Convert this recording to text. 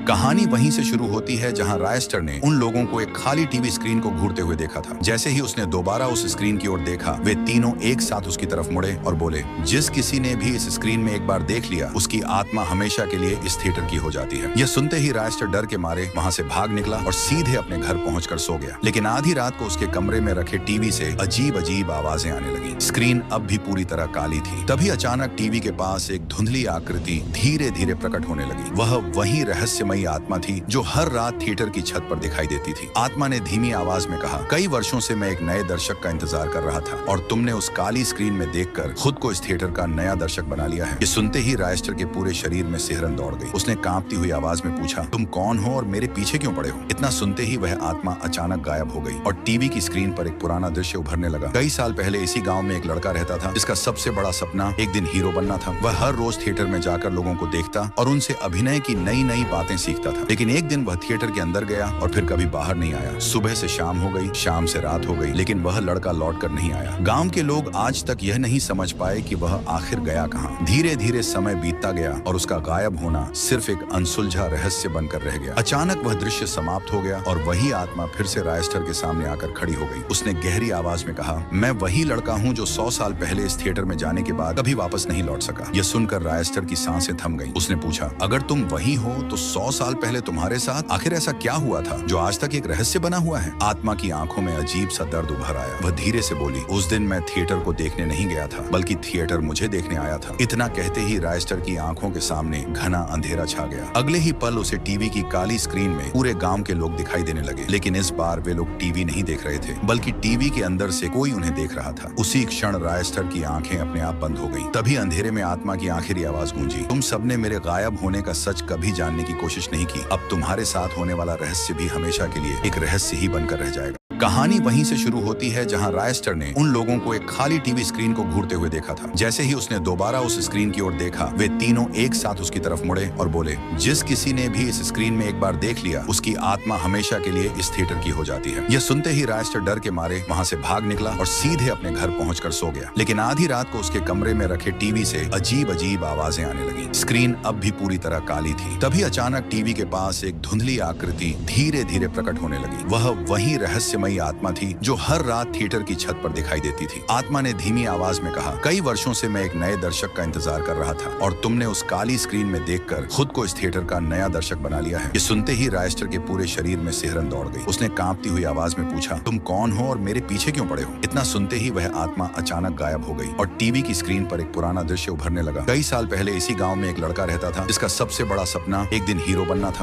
कहानी वहीं से शुरू होती है जहां रायस्टर ने उन लोगों को एक खाली टीवी स्क्रीन को घूरते हुए देखा था। जैसे ही उसने दोबारा उस स्क्रीन की ओर देखा, वे तीनों एक साथ उसकी तरफ मुड़े और बोले, जिस किसी ने भी इस स्क्रीन में एक बार देख लिया, उसकी आत्मा हमेशा के लिए इस थिएटर की हो जाती है। यह सुनते ही रायस्टर डर के मारे वहां से भाग निकला और सीधे अपने घर पहुंचकर सो गया। लेकिन आधी रात को उसके कमरे में रखे टीवी से अजीब अजीब आवाजें आने लगी। स्क्रीन अब भी पूरी तरह काली थी। तभी अचानक टीवी के पास एक धुंधली आकृति धीरे धीरे प्रकट होने लगी। वह वही रहस्यमयी आत्मा थी जो हर रात थिएटर की छत पर दिखाई देती थी। आत्मा ने धीमी आवाज में कहा, कई वर्षों से मैं एक नए दर्शक का इंतजार कर रहा था और तुमने उस काली स्क्रीन में देखकर खुद को इस थिएटर का नया दर्शक बना लिया है। ये सुनते ही रायस्टर के पूरे शरीर में सिहरन दौड़ गई। उसने कांपती हुई आवाज में पूछा, तुम कौन हो और मेरे पीछे क्यों पड़े हो? इतना सुनते ही वह आत्मा अचानक गायब हो गई और टीवी की स्क्रीन पर एक पुराना दृश्य उभरने लगा। कई साल पहले इसी गाँव में एक लड़का रहता था जिसका सबसे बड़ा सपना एक दिन हीरो बनना था। वह हर रोज थिएटर में जाकर लोगों को देखता और उनसे अभिनय की नई नई बातें सीखता था। लेकिन एक दिन वह थिएटर के अंदर गया और फिर कभी बाहर नहीं आया। सुबह से शाम हो गई, शाम से रात हो गई, लेकिन वह लड़का लौट कर नहीं आया। गांव के लोग आज तक यह नहीं समझ पाए कि वह आखिर गया कहां। धीरे धीरे समय बीतता गया और उसका गायब होना सिर्फ एक अनसुलझा रहस्य बनकर रह गया। अचानक वह दृश्य समाप्त हो गया और वही आत्मा फिर से रायस्टर के सामने आकर खड़ी हो गई। उसने गहरी आवाज में कहा, मैं वही लड़का हूँ जो 100 साल पहले इस थिएटर में जाने के बाद कभी वापस नहीं लौट सका। यह सुनकर रायस्टर की सांसें थम गई। उसने पूछा, अगर तुम वही हो तो 100 साल पहले तुम्हारे साथ आखिर ऐसा क्या हुआ था जो आज तक एक रहस्य बना हुआ है? आत्मा की आंखों में अजीब सा दर्द उभर आया। वह धीरे से बोली, उस दिन मैं थिएटर को देखने नहीं गया था, बल्कि थिएटर मुझे देखने आया था। इतना कहते ही रायस्टर की आंखों के सामने घना अंधेरा छा गया। अगले ही पल उसे टीवी की काली स्क्रीन में पूरे गांव के लोग दिखाई देने लगे। लेकिन इस बार वे लोग टीवी नहीं देख रहे थे, बल्कि टीवी के अंदर से कोई उन्हें देख रहा था। उसी क्षण रायस्टर की आंखें अपने आप बंद हो गई। तभी अंधेरे में आत्मा की आखिरी आवाज गूंजी, तुम सबने मेरे गायब होने का सच कभी जानने की कोशिश नहीं की। अब तुम्हारे साथ होने वाला रहस्य भी हमेशा के लिए एक रहस्य ही बनकर रह जाएगा। कहानी वहीं से शुरू होती है जहां रायस्टर ने उन लोगों को एक खाली टीवी स्क्रीन को घूरते हुए देखा था। जैसे ही उसने दोबारा उस स्क्रीन की ओर देखा, वे तीनों एक साथ उसकी तरफ मुड़े और बोले, जिस किसी ने भी इस स्क्रीन में एक बार देख लिया, उसकी आत्मा हमेशा के लिए इस थिएटर की हो जाती है। यह सुनते ही रायस्टर डर के मारे वहां से भाग निकला और सीधे अपने घर पहुंचकर सो गया। लेकिन आधी रात को उसके कमरे में रखे टीवी से अजीब अजीब आवाजें आने लगी। स्क्रीन अब भी पूरी तरह काली थी। तभी अचानक टीवी के पास एक धुंधली आकृति धीरे धीरे प्रकट होने लगी। वह वही रहस्यमयी आत्मा थी जो हर रात थिएटर की छत पर दिखाई देती थी। आत्मा ने धीमी आवाज में कहा, कई वर्षों से मैं एक नए दर्शक का इंतजार कर रहा था और तुमने उस काली स्क्रीन में देखकर खुद को इस थिएटर का नया दर्शक बना लिया है। ये सुनते ही रायस्टर के पूरे शरीर में सिहरन दौड़ गई। उसने कांपती हुई आवाज में पूछा, तुम कौन हो और मेरे पीछे क्यों पड़े हो? इतना सुनते ही वह आत्मा अचानक गायब हो गई और टीवी की स्क्रीन पर एक पुराना दृश्य उभरने लगा। कई साल पहले इसी गाँव में एक लड़का रहता था जिसका सबसे बड़ा सपना एक दिन हीरो बनना था।